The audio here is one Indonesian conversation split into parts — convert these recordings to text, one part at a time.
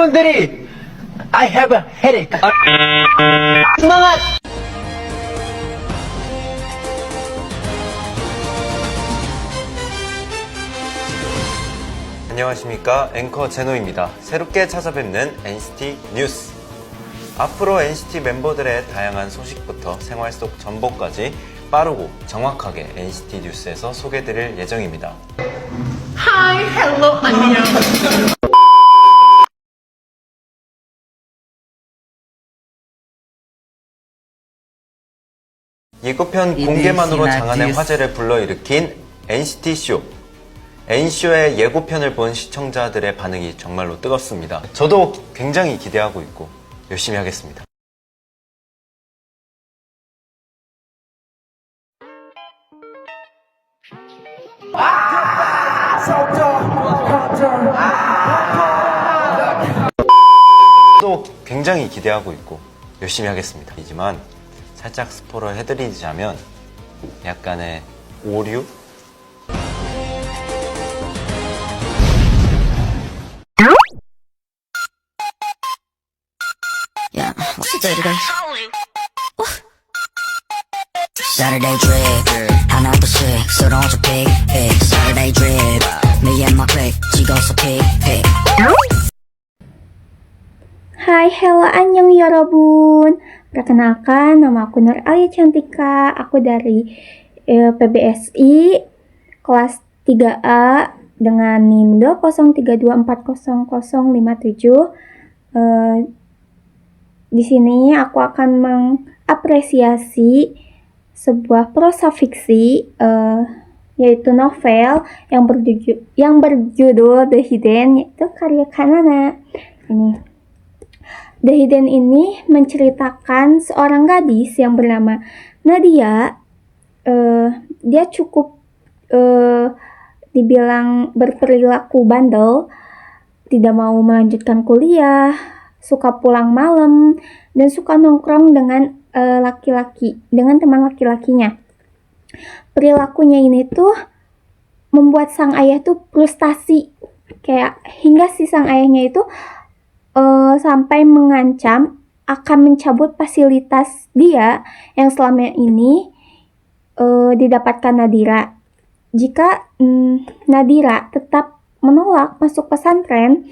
여러분들이 I have a headache. Semangat. 안녕하십니까, 앵커 제노입니다. 새롭게 찾아뵙는 NCT 뉴스. 앞으로 NCT 멤버들의 다양한 소식부터 생활 속 정보까지 빠르고 정확하게 NCT 뉴스에서 소개드릴 예정입니다. Hi, hello, 안녕. 예고편 공개만으로 장안의 화제를 불러일으킨 NCT 쇼. N쇼의 예고편을 본 시청자들의 반응이 정말로 뜨겁습니다. 저도 굉장히 기대하고 있고 열심히 하겠습니다. 저도 굉장히 기대하고 있고 열심히 하겠습니다. 하지만 살짝 스포를 해드리자면 약간의 오류? Yeah, what's the day today? Saturday drip, 하나도 씩 쓰러져 pick. Saturday drip, me and my clique 찍어서 pick. Hai, hello, annyeong yorobun. Perkenalkan, nama aku Nur Alia Cantika. Aku dari PBSI kelas 3A dengan NIM 203240057. Di sini aku akan mengapresiasi sebuah prosa fiksi, yaitu novel yang berjudul The Hidden, yaitu karya Kanana. Ini The Hidden ini menceritakan seorang gadis yang bernama Nadia. Dia cukup dibilang berperilaku bandel, tidak mau melanjutkan kuliah, suka pulang malam, dan suka nongkrong dengan dengan teman laki-lakinya. Perilakunya ini tuh membuat sang ayah tuh frustasi, kayak hingga si sang ayahnya itu sampai mengancam akan mencabut fasilitas dia yang selama ini didapatkan Nadira. Jika Nadira tetap menolak masuk pesantren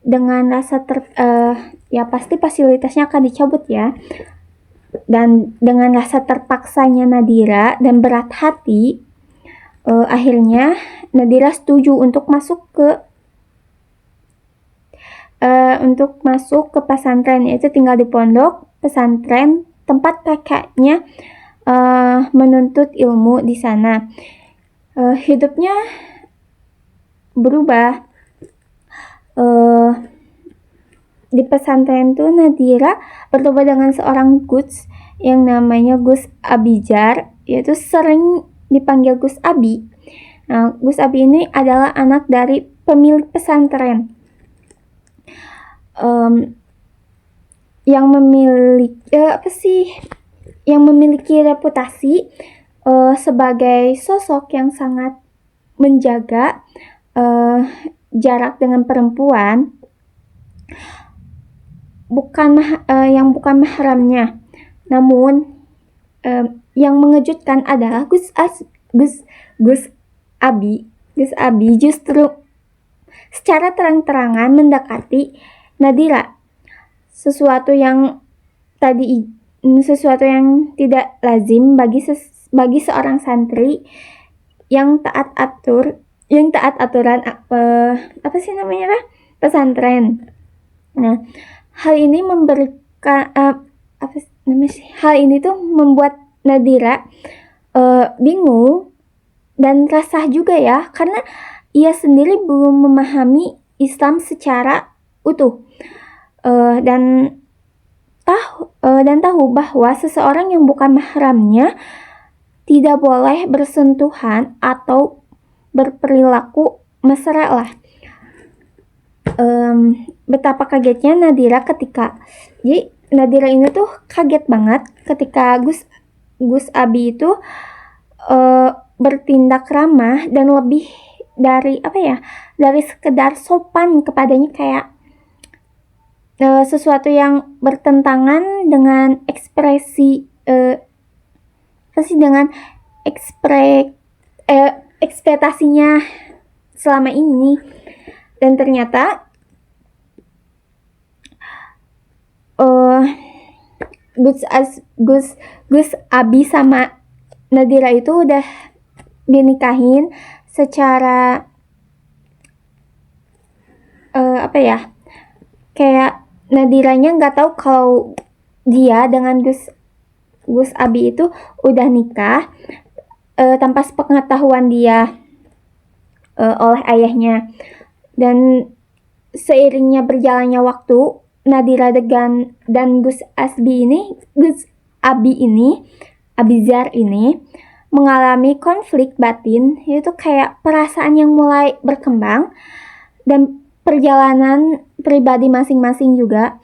dengan rasa ya pasti fasilitasnya akan dicabut ya. Dan dengan rasa terpaksanya Nadira dan berat hati, akhirnya Nadira setuju untuk masuk ke pesantren, yaitu tinggal di pondok pesantren tempat kakaknya menuntut ilmu di sana. Hidupnya berubah. Di pesantren tuh Nadira bertemu dengan seorang Gus yang namanya Gus Abijar, yaitu sering dipanggil Gus Abi. Nah, Gus Abi ini adalah anak dari pemilik pesantren yang memiliki reputasi sebagai sosok yang sangat menjaga jarak dengan perempuan, yang bukan mahramnya. Namun yang mengejutkan adalah Gus Abi justru secara terang-terangan mendekati Nadira, sesuatu yang tidak lazim bagi seorang santri yang taat aturan pesantren. Nah, hal ini membuat Nadira bingung dan resah juga ya, karena ia sendiri belum memahami Islam secara utuh, dan tahu bahwa seseorang yang bukan mahramnya tidak boleh bersentuhan atau berperilaku mesra lah. Betapa kagetnya Nadira jadi Nadira ini tuh kaget banget ketika Gus Abi itu bertindak ramah dan lebih dari sekedar sopan kepadanya, kayak sesuatu yang bertentangan dengan ekspektasinya selama ini. Dan ternyata Gus Abi sama Nadira itu udah dinikahin secara kayak Nadiranya nggak tahu kalau dia dengan Gus Abi itu udah nikah tanpa sepengetahuan dia oleh ayahnya. Dan seiringnya berjalannya waktu, Nadira dan Gus Abizar ini mengalami konflik batin, yaitu kayak perasaan yang mulai berkembang dan perjalanan pribadi masing-masing juga.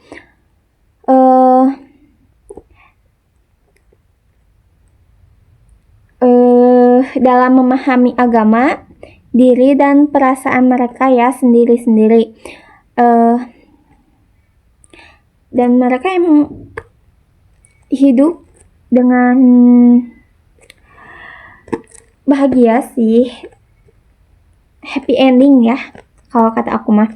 Dalam memahami agama, diri dan perasaan mereka ya sendiri-sendiri. Dan mereka emang hidup dengan bahagia sih, happy ending ya kalau kata aku mah.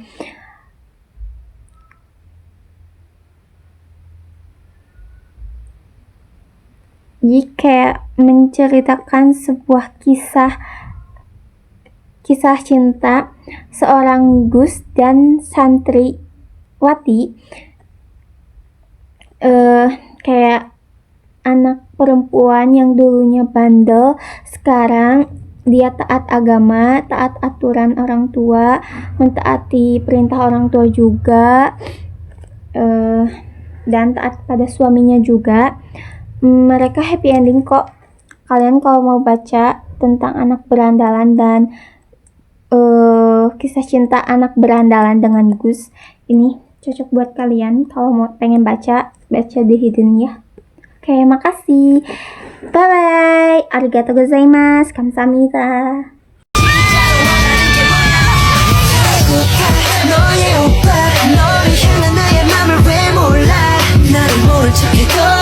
Jadi kayak menceritakan sebuah kisah cinta seorang Gus dan santriwati, kayak anak perempuan yang dulunya bandel, sekarang dia taat agama, taat aturan orang tua, mentaati perintah orang tua juga, dan taat pada suaminya juga. Mereka happy ending kok. Kalian kalau mau baca tentang anak berandalan dan kisah cinta anak berandalan dengan Gus, ini cocok buat kalian kalau mau pengen baca di Hidden ya. Oke, makasih. Bye bye. Arigatou gozaimasu. Kamsahamnida. 너의 오빠 너를 향한 나의 맘을 왜 몰라 나를 모른 척해도